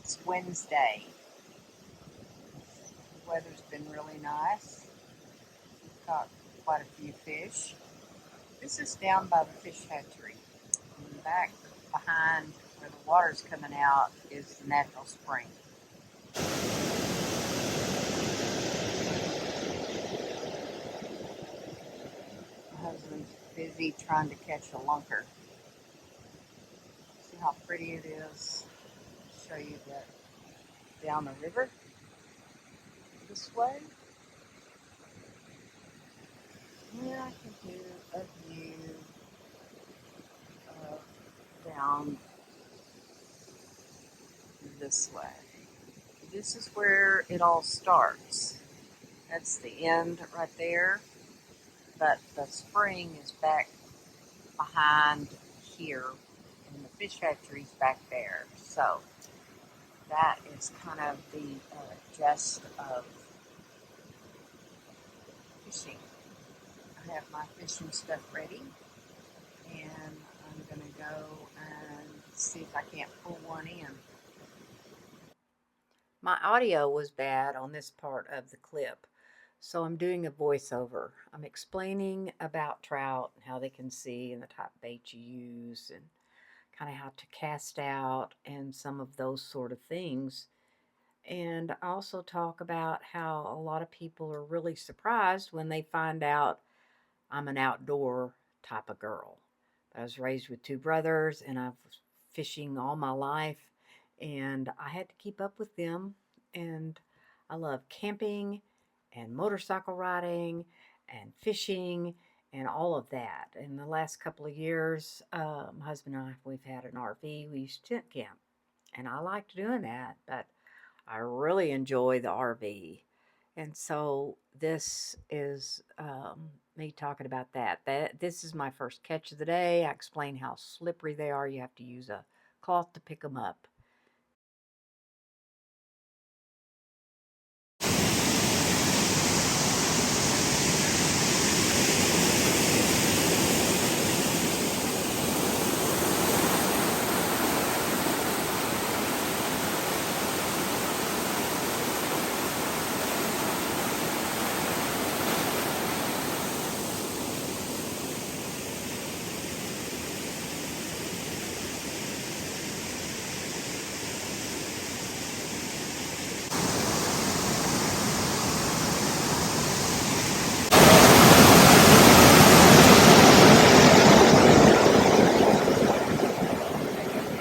It's Wednesday. The weather's been really nice. We've caught quite a few fish. This is down by the fish hatchery. And back behind where the water's coming out is the natural spring. My husband's busy trying to catch a lunker. See how pretty it is? I'll show you that down the river this way. And then I can do a view down this way. This is where it all starts. That's the end right there. But the spring is back behind here, and the fish hatchery's back there. So that is kind of the gist of fishing. I have my fishing stuff ready, and I'm going to go and see if I can't pull one in. My audio was bad on this part of the clip, so I'm doing a voiceover. I'm explaining about trout and how they can see and the type of bait you use and kind of how to cast out and some of those sort of things. And I also talk about how a lot of people are really surprised when they find out I'm an outdoor type of girl. I was raised with two brothers and I've fishing all my life, and I had to keep up with them. And I love camping and motorcycle riding and fishing and all of that. In the last couple of years, my husband and I, we've had an RV. We used to tent camp, and I liked doing that, but I really enjoy the RV. And so this is me talking about that. This is my first catch of the day. I explain how slippery they are. You have to use a cloth to pick them up.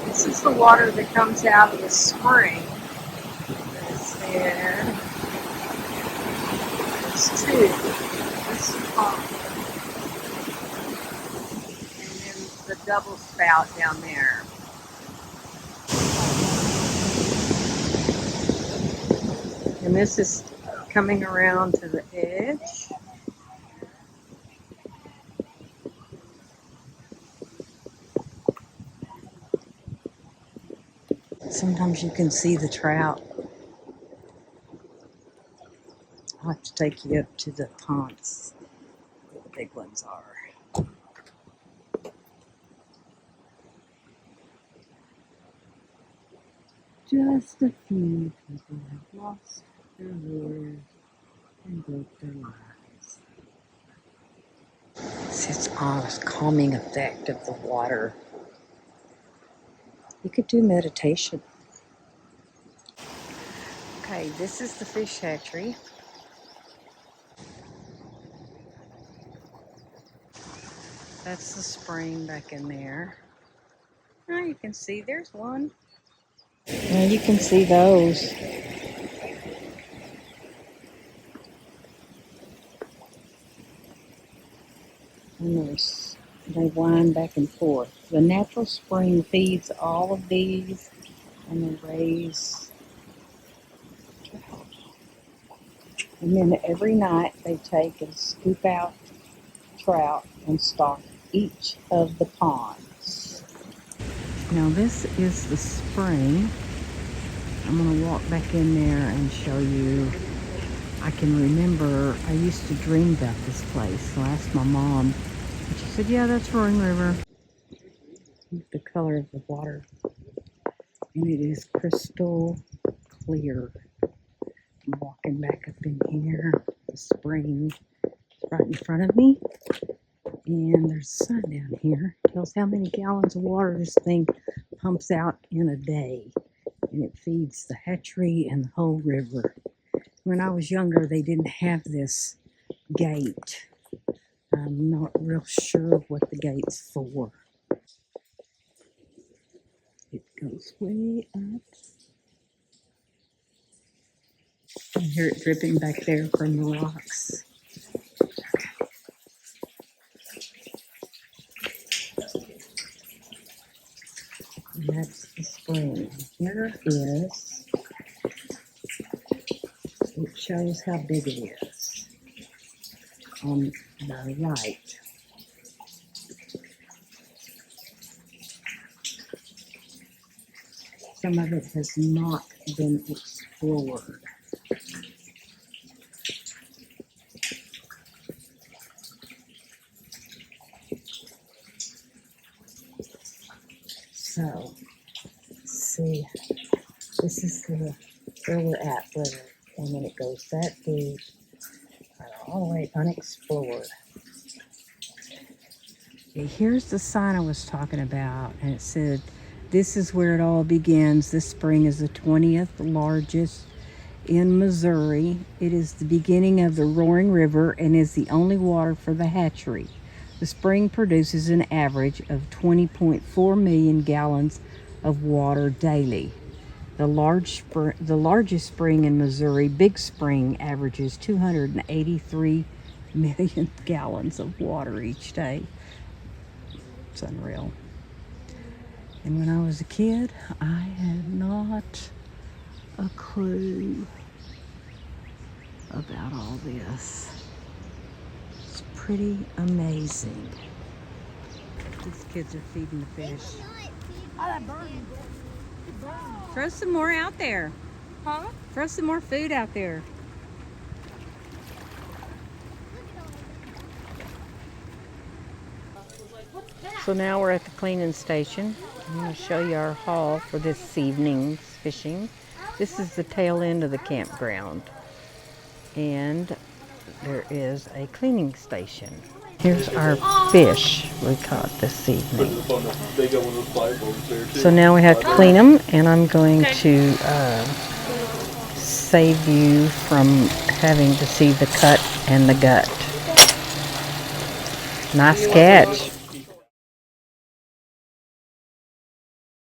This is the water that comes out of the spring. There's there. There's two. This is pond. And then the double spout down there. And this is coming around to the edge. Sometimes you can see the trout. I'll have to take you up to the ponds where the big ones are. Just a few people have lost their lures and broke their lives. It's the calming effect of the water. You could do meditation. Okay, this is the fish hatchery. That's the spring back in there. Now you can see there's one. Now you can see those. And they wind back and forth. The natural spring feeds all of these, and they raise trout. And then every night they take and scoop out trout and stock each of the ponds. Now this is the spring. I'm going to walk back in there and show you. I can remember I used to dream about this place. So I asked my mom, and she said, yeah, that's Roaring River. The color of the water. and it is crystal clear. I'm walking back up in here. The spring is right in front of me, and there's a sign down here. It tells how many gallons of water this thing pumps out in a day, and it feeds the hatchery and the whole river. When I was younger, they didn't have this gate. I'm not real sure what the gate's for. It goes way up. I hear it dripping back there from the rocks. And that's the spring. Here is, it shows how big it is on the right. Some of it has not been explored. So, let's see, this is where we're at, and then it goes that deep, all the way unexplored. Okay, here's the sign I was talking about, and it said, "This is where it all begins. This spring is the 20th largest in Missouri. It is the beginning of the Roaring River and is the only water for the hatchery. The spring produces an average of 20.4 million gallons of water daily. The largest spring in Missouri, Big Spring, averages 283 million gallons of water each day." It's unreal. And when I was a kid, I had not a clue about all this. It's pretty amazing. These kids are feeding the fish. Throw some more out there. Huh? Throw some more food out there. So now we're at the cleaning station. I'm going to show you our haul for this evening's fishing. This is the tail end of the campground, and there is a cleaning station. Here's our fish we caught this evening. So now we have to clean them, and I'm going to save you from having to see the cut and the gut. Nice catch.